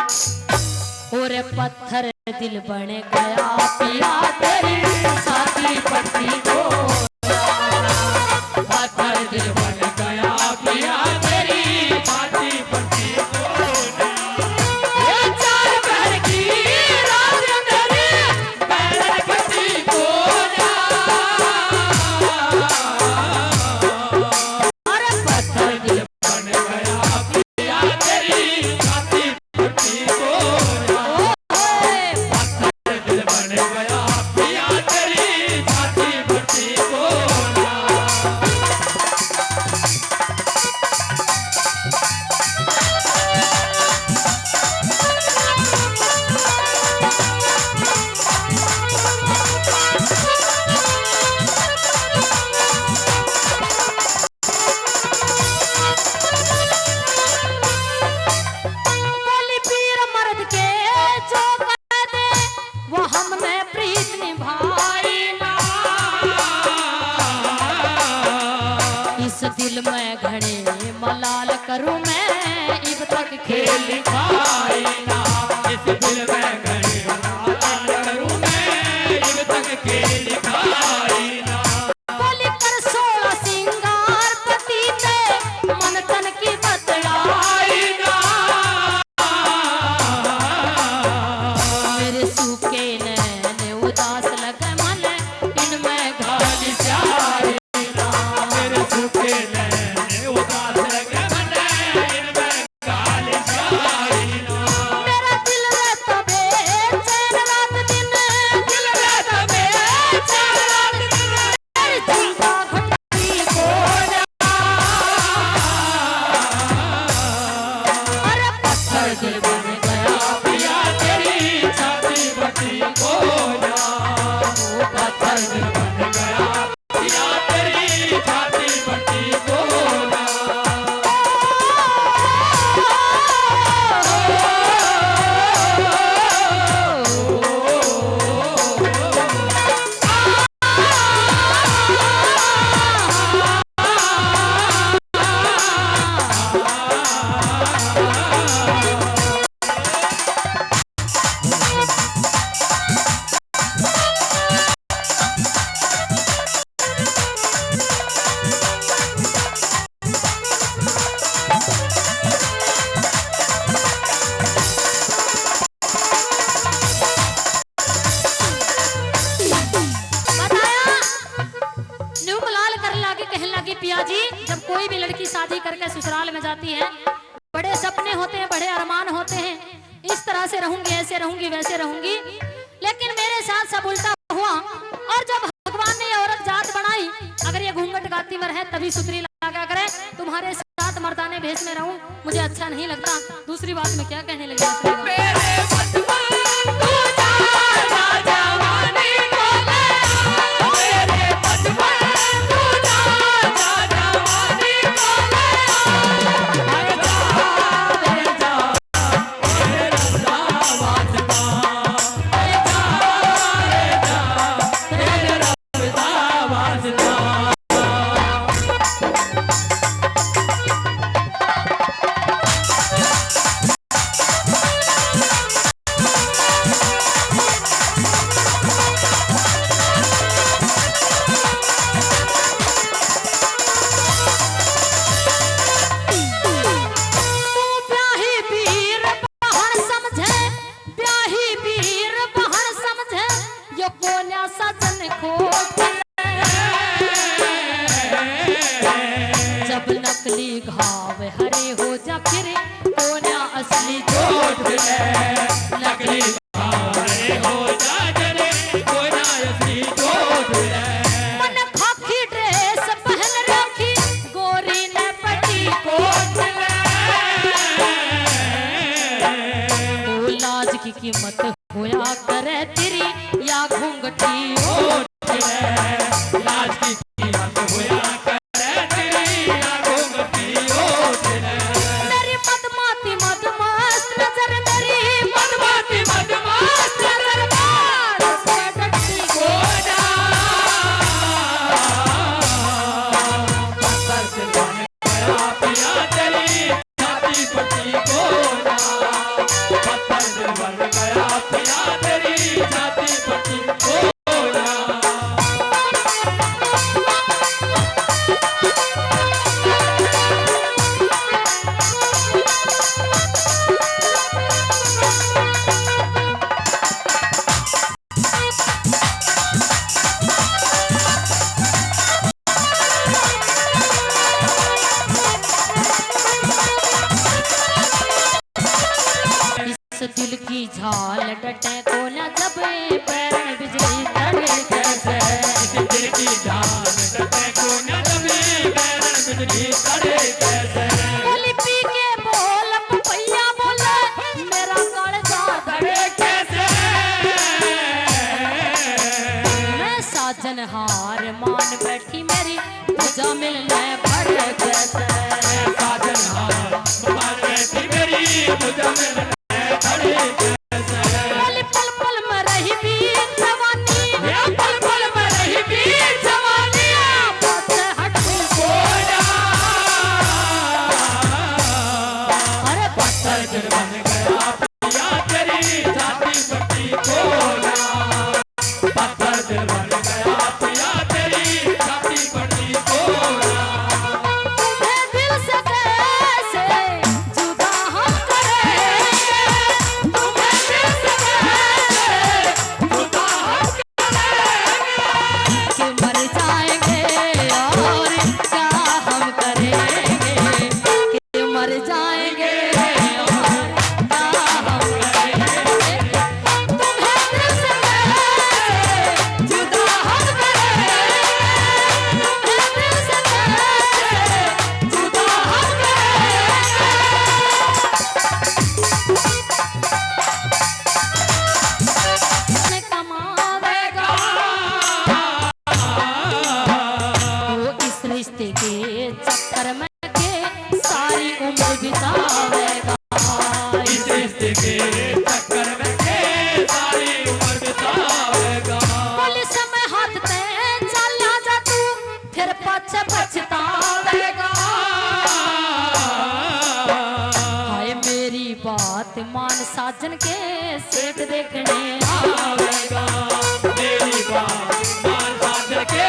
और पत्थर दिल बन गया पिया तेरी छाती पट्टी को, पत्थर दिल बन गया पिया तेरी छाती पट्टी को। ये चार पहर की रात तेरी पैर पट्टी को जा, अरे पत्थर दिल बन गया पिया तेरी छाती पट्टी को। दिल में घड़े मलाल करूं मैं इब तक खेल खाई ना, इस दिल में घड़े मलाल करूं मैं इब तक खेल खाई ना। बोली कर 16 सिंगार पति ते मन तन की बतलाई ना, मेरे सूखे नैन उदास लगे मन इनमें घाली जाए ना, मेरे सूखे जब कोई भी लड़की शादी करके ससुराल में जाती है, बड़े सपने होते हैं, बड़े अरमान होते हैं, इस तरह से रहूंगी, ऐसे रहूंगी, वैसे रहूंगी। लेकिन मेरे साथ सब उल्टा हुआ, और जब भगवान ने ये औरत जात बनाई, अगर ये घूंघट गाती में रहे तभी सुतरी लगा करे, तुम्हारे साथ मर्दाने भेष में रहूं मुझे अच्छा नहीं लगता। दूसरी बात में क्या कहने लगी, जब नकली घाव हरे हो जा फिर कोना असली चोट है, नकली घाव हरे हो जा जले कोना असली चोट है। मन खाकी ड्रेस पहन रखी गोरी ने पटी कोट है, लाज की कीमत होया करे तेरी या घूंघटी ओट है, लाज की कीमत होया करे तेरी या घूंघटी ओट है। मेरी मदमाती मदमस्त नजर, मेरी मदमाती मदमस्त नजर बार से टट्टी को जा, पत्थर से बन गया पिया तेरी छाती पट्टी को जा, इस दिल की झाल डटे को न जब पैर में बिजली तड़े कैसे, इस दिल की झाल डटे को न जब पैर में बिजली तड़े कैसे। बोली पी के बोल पपैया बोले मेरा कालजा धड़े कैसे, मैं साजन हार मान बैठी मेरी पूजा मिलने पड़े कैसे, साजन हार मान बैठी मेरी पूजा मिलने पड़े कैसे। पल पल में रही बीर जवानी, पल पल में रही बीर जवानी, पास हटू कोना अरे पत्थर दिल बन गया पिया तेरी छाती पट्टी कोना, पत्थर दिल बन गया पिया तेरी छाती पट्टी कोना। तुम्हें दिल से कैसे जुदा हम करेंगे, तुम्हें दिल से कैसे जुदा हम करेंगे, कि मर जाएंगे और क्या हम करेंगे, कि मर जाएंगे और क्या हम करेंगे। तुम्हें दिल से कैसे जुदा हम करेंगे, तुम्हें दिल से कैसे जुदा हम करेंगे। कमावेगा वो इस रिश्ते के चक्कर में के सारी उम्र बितावेगा, इस रिश्ते के चक्कर में के सारी उम्र बितावेगा। पुलिस में हाथ ते चला जा तू फिर पछे पछतावेगा। हाय मेरी बात मान साजन के सेठ देखने आवेगा मेरी बात मान साजन के